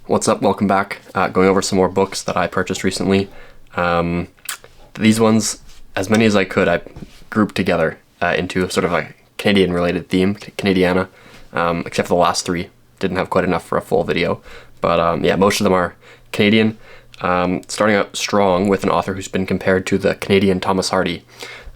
What's up? Welcome back. Going over some more books that I purchased recently. These ones, as many as I could, I grouped together into sort of a Canadian-related theme, Canadiana, except for the last three. Didn't have quite enough for a full video. But yeah, most of them are Canadian. Starting out strong with an author who's been compared to the Canadian Thomas Hardy,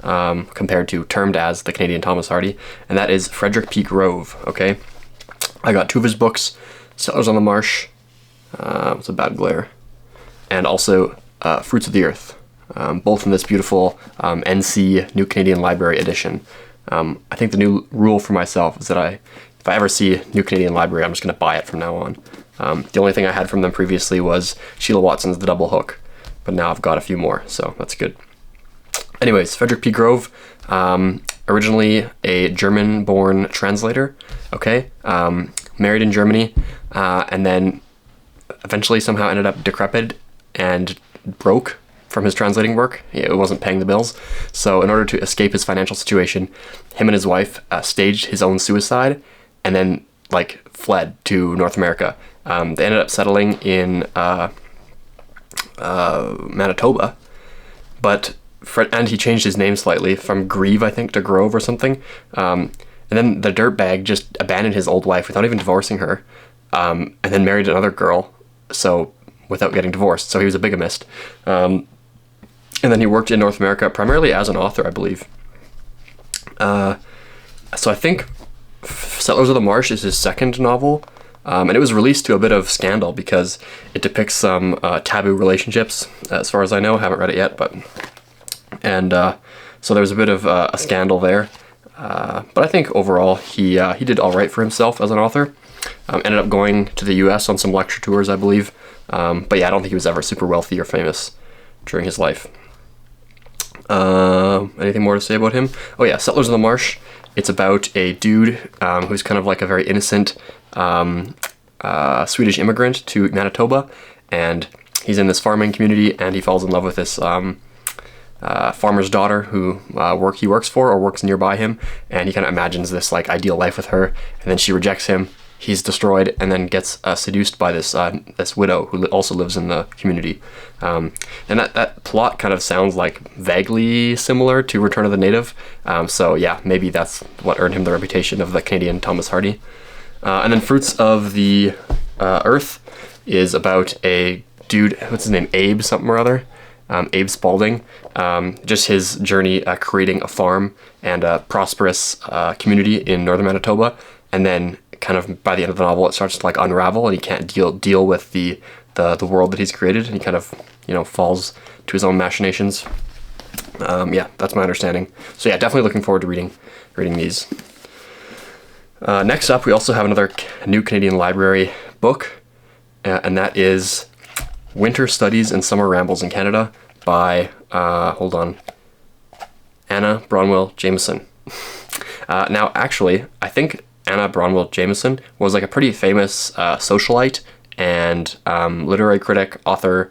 termed as the Canadian Thomas Hardy, and that is Frederick P. Grove, okay? I got two of his books, Settlers on the Marsh, it's a bad glare, and also Fruits of the Earth, both in this beautiful NC New Canadian Library edition. I think the new rule for myself is that if I ever see New Canadian Library, I'm just going to buy it from now on. The only thing I had from them previously was Sheila Watson's The Double Hook, but now I've got a few more, so that's good. Anyways, Frederick P. Grove, originally a German-born translator, okay, married in Germany, and then eventually somehow ended up decrepit and broke from his translating work. It wasn't paying the bills. So in order to escape his financial situation, him and his wife staged his own suicide and then fled to North America. They ended up settling in Manitoba, and he changed his name slightly from Grieve, I think, to Grove or something. And then the dirtbag just abandoned his old wife without even divorcing her, and then married another girl, so without getting divorced. So he was a bigamist. And then he worked in North America primarily as an author, I believe. So I think Settlers of the Marsh is his second novel, and it was released to a bit of scandal because it depicts some taboo relationships, as far as I know. I haven't read it yet, so there was a bit of a scandal there. But I think overall he did all right for himself as an author. Ended up going to the US on some lecture tours, I believe. But yeah, I don't think he was ever super wealthy or famous during his life. Anything more to say about him? Oh yeah, Settlers of the Marsh. It's about a dude who's kind of like a very innocent Swedish immigrant to Manitoba, and he's in this farming community, and he falls in love with this farmer's daughter who he works for or works nearby him, and he kind of imagines this ideal life with her, and then she rejects him. He's destroyed and then gets seduced by this widow who also lives in the community. And that plot kind of sounds vaguely similar to Return of the Native. So yeah, maybe that's what earned him the reputation of the Canadian Thomas Hardy. And then Fruits of the Earth is about a dude, what's his name, Abe something or other. Abe Spalding, just his journey creating a farm and a prosperous community in northern Manitoba, and then kind of by the end of the novel it starts to unravel, and he can't deal with the world that he's created, and he kind of falls to his own machinations. Yeah, that's my understanding. So yeah, definitely looking forward to reading these. Next up, we also have another New Canadian Library book, and that is Winter Studies and Summer Rambles in Canada by, Anna Bronwell Jameson. Now, actually, I think Anna Bronwell Jameson was a pretty famous socialite and literary critic, author,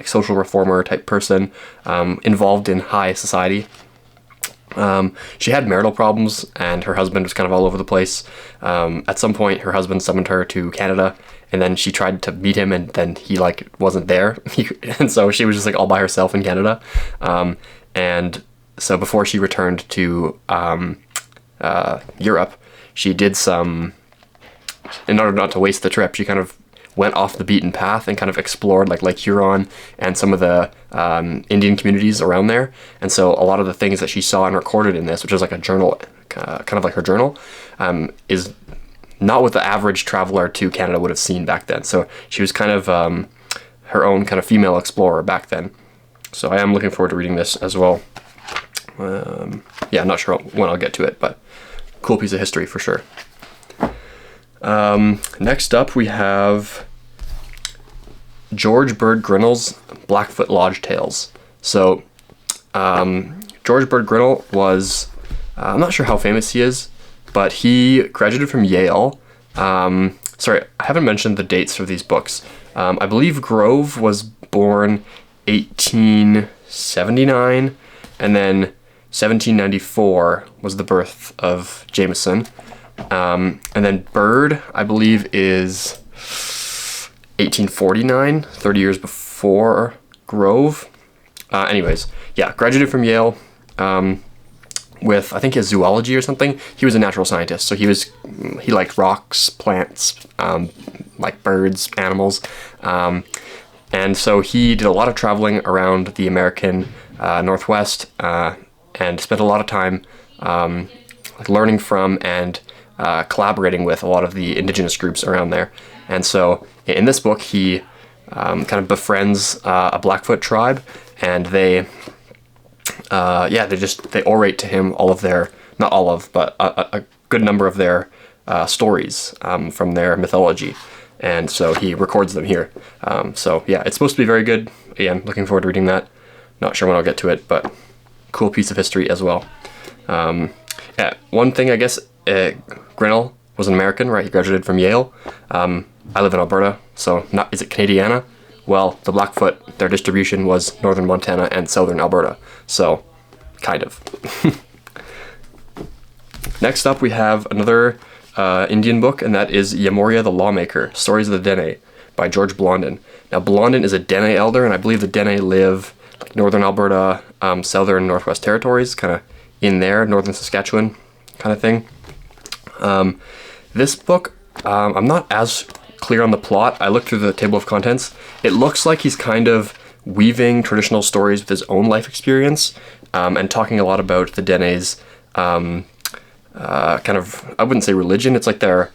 social reformer type person, involved in high society. She had marital problems, and her husband was kind of all over the place. At some point, her husband summoned her to Canada, and then she tried to meet him, and then he wasn't there, and so she was just all by herself in Canada. And so before she returned to Europe, she did in order not to waste the trip, she kind of went off the beaten path and kind of explored Lake Huron and some of the Indian communities around there. And so a lot of the things that she saw and recorded in this, which is a journal, kind of like her journal, is not what the average traveler to Canada would have seen back then. So she was kind of her own kind of female explorer back then. So I am looking forward to reading this as well. Yeah, I'm not sure when I'll get to it, but cool piece of history for sure. Next up, we have George Bird Grinnell's Blackfoot Lodge Tales. So George Bird Grinnell was, I'm not sure how famous he is, but he graduated from Yale. Sorry, I haven't mentioned the dates for these books. I believe Grove was born 1879, and then 1794 was the birth of Jameson. And then Bird, I believe, is 1849, 30 years before Grove. Anyways, yeah, graduated from Yale with, I think, his zoology or something. He was a natural scientist, so he liked rocks, plants, like birds, animals. And so he did a lot of traveling around the American Northwest and spent a lot of time like learning from and collaborating with a lot of the indigenous groups around there. And so in this book, he kind of befriends a Blackfoot tribe, and they orate to him all of their, not all of, but a good number of their stories from their mythology. And so he records them here. So yeah, it's supposed to be very good. Again, looking forward to reading that. Not sure when I'll get to it, but cool piece of history as well. Yeah, one thing, I guess, Grinnell was an American, right? He graduated from Yale. I live in Alberta, so is it Canadiana? Well, the Blackfoot, their distribution was northern Montana and southern Alberta, so kind of. Next up, we have another Indian book, and that is Yamoria the Lawmaker, Stories of the Dene by George Blondin. Now, Blondin is a Dene elder, and I believe the Dene live like northern Alberta, southern Northwest Territories, kind of in there, northern Saskatchewan kind of thing. This book, I'm not as clear on the plot. I looked through the table of contents. It looks like he's kind of weaving traditional stories with his own life experience, and talking a lot about the Dene's kind of, I wouldn't say religion, it's like their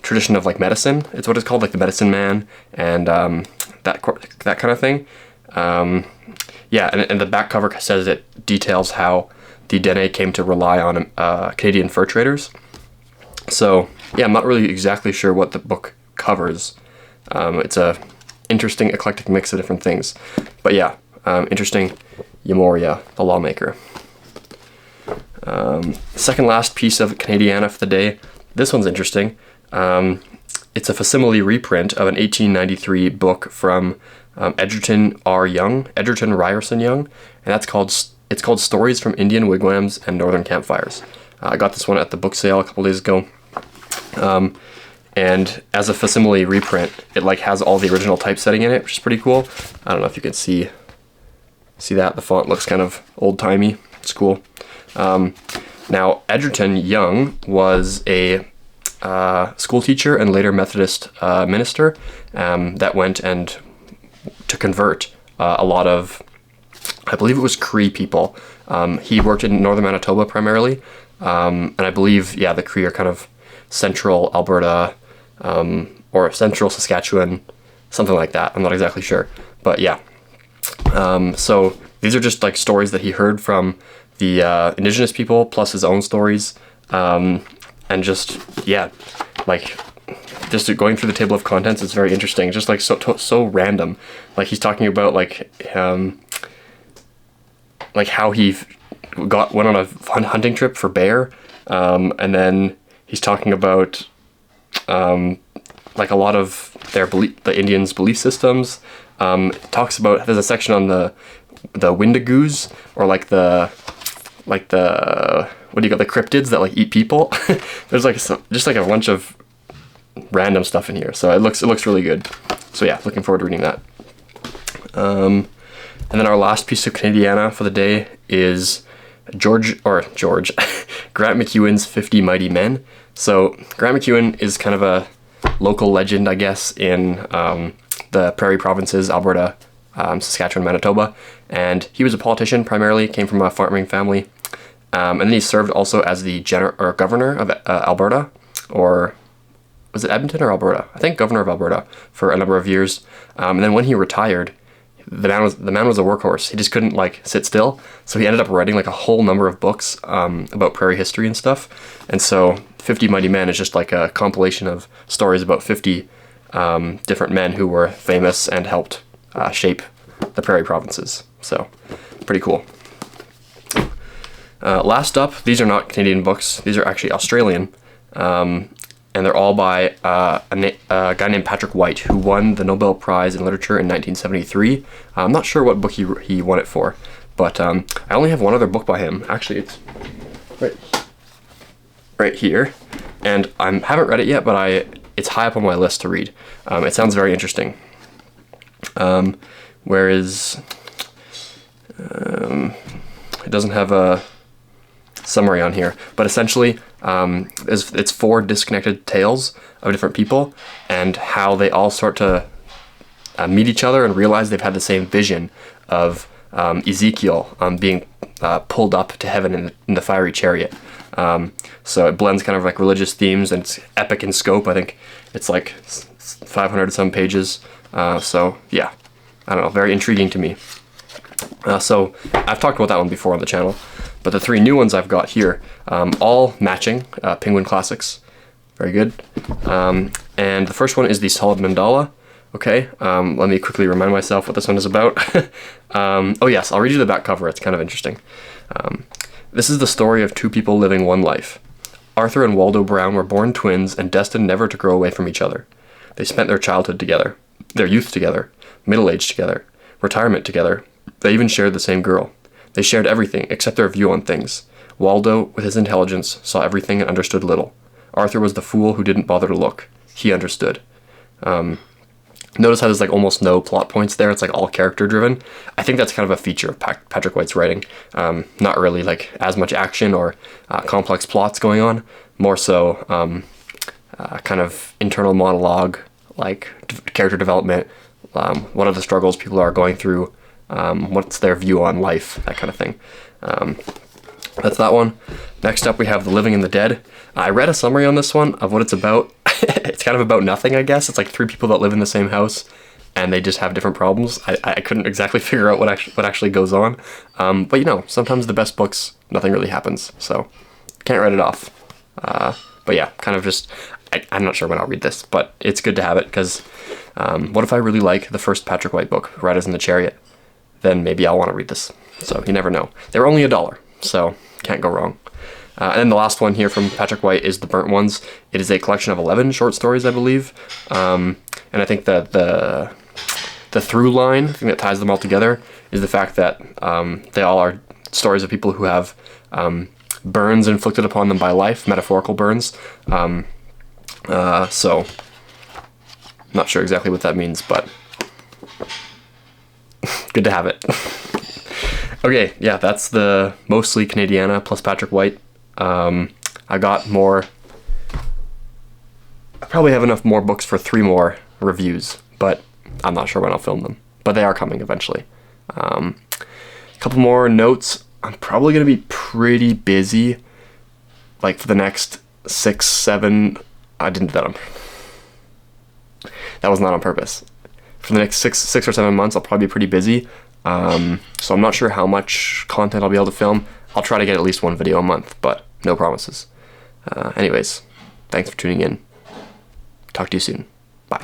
tradition of like medicine. It's what it's called, like the medicine man, and that kind of thing. Yeah, and the back cover says it details how the Dene came to rely on Canadian fur traders. So yeah, I'm not really exactly sure what the book covers. It's a interesting eclectic mix of different things. But yeah, interesting. Yamoria the Lawmaker. Second last piece of Canadiana for the day. This one's interesting. It's a facsimile reprint of an 1893 book from Egerton Ryerson Young, and it's called Stories from Indian Wigwams and Northern Campfires. I got this one at the book sale a couple days ago. And as a facsimile reprint, it like has all the original typesetting in it, which is pretty cool. I don't know if you can see that. The font looks kind of old-timey. It's cool. Now, Egerton Young was a school teacher and later Methodist minister that went and to convert a lot of, I believe it was Cree people. He worked in northern Manitoba primarily, and I believe, yeah, the Cree are kind of central Alberta or central Saskatchewan, something like that. I'm not exactly sure, but yeah. So these are just like stories that he heard from the indigenous people, plus his own stories, and just, yeah, like just going through the table of contents, it's very interesting. Just like so random. Like he's talking about like how he went on a fun hunting trip for bear, and then he's talking about like a lot of the Indians' belief systems. Talks about, there's a section on the Wendigos, or like the what do you got, the cryptids that like eat people. There's like just like a bunch of random stuff in here, so it looks really good. So yeah, looking forward to reading that. And then our last piece of Canadiana for the day is Grant McEwen's 50 Mighty Men. So Grant McEwen is kind of a local legend, I guess, in the prairie provinces, Alberta, Saskatchewan, Manitoba, and he was a politician primarily, came from a farming family, and then he served also as the governor of Alberta, or was it Edmonton or Alberta? I think governor of Alberta for a number of years, and then when he retired, the man was a workhorse. He just couldn't like sit still, so he ended up writing like a whole number of books about prairie history and stuff. And so 50 Mighty Men is just like a compilation of stories about 50 different men who were famous and helped shape the prairie provinces. So pretty cool. Last up, these are not Canadian books. These are actually Australian. And they're all by a guy named Patrick White, who won the Nobel Prize in Literature in 1973. I'm not sure what book he won it for, but I only have one other book by him. Actually, it's right here, and I haven't read it yet, but it's high up on my list to read. It sounds very interesting. Whereas it doesn't have a summary on here, but essentially it's 4 disconnected tales of different people and how they all start to meet each other and realize they've had the same vision of Ezekiel being pulled up to heaven in the fiery chariot. So it blends kind of like religious themes, and it's epic in scope. I think it's like 500 some pages. So yeah, I don't know, very intriguing to me. So I've talked about that one before on the channel, but the 3 new ones I've got here, all matching Penguin Classics. Very good. And the first one is the Solid Mandala. Okay, let me quickly remind myself what this one is about. Oh yes, I'll read you the back cover. It's kind of interesting. This is the story of 2 people living one life. Arthur and Waldo Brown were born twins and destined never to grow away from each other. They spent their childhood together, their youth together, middle age together, retirement together. They even shared the same girl. They shared everything except their view on things. Waldo, with his intelligence, saw everything and understood little. Arthur was the fool who didn't bother to look. He understood. Notice how there's like almost no plot points there. It's like all character driven. I think that's kind of a feature of Patrick White's writing. Not really like as much action or complex plots going on. More so kind of internal monologue, like character development. What are the struggles people are going through? What's their view on life? That kind of thing. That's that one. Next up we have The Living and the Dead. I read a summary on this one of what it's about. It's kind of about nothing, I guess. It's like 3 people that live in the same house and they just have different problems. I couldn't exactly figure out what actually goes on. But you know, sometimes the best books, nothing really happens. So can't write it off. But yeah, kind of just, I'm not sure when I'll read this, but it's good to have it because what if I really like the first Patrick White book, Riders in the Chariot? Then maybe I'll want to read this. So you never know. They're only $1, so can't go wrong. And then the last one here from Patrick White is The Burnt Ones. It is a collection of 11 short stories, I believe. And I think that the through line, the thing that ties them all together, is the fact that they all are stories of people who have burns inflicted upon them by life, metaphorical burns. So, not sure exactly what that means, but good to have it. Okay, yeah, that's the mostly Canadiana plus Patrick White. I got more. I probably have enough more books for 3 more reviews, but I'm not sure when I'll film them. But they are coming eventually. A couple more notes. I'm probably going to be pretty busy, like for the next 6, 7. I didn't do that on. That was not on purpose. For the next 6 or 7 months, I'll probably be pretty busy. So I'm not sure how much content I'll be able to film. I'll try to get at least 1 video a month, but no promises. Anyways, thanks for tuning in. Talk to you soon. Bye.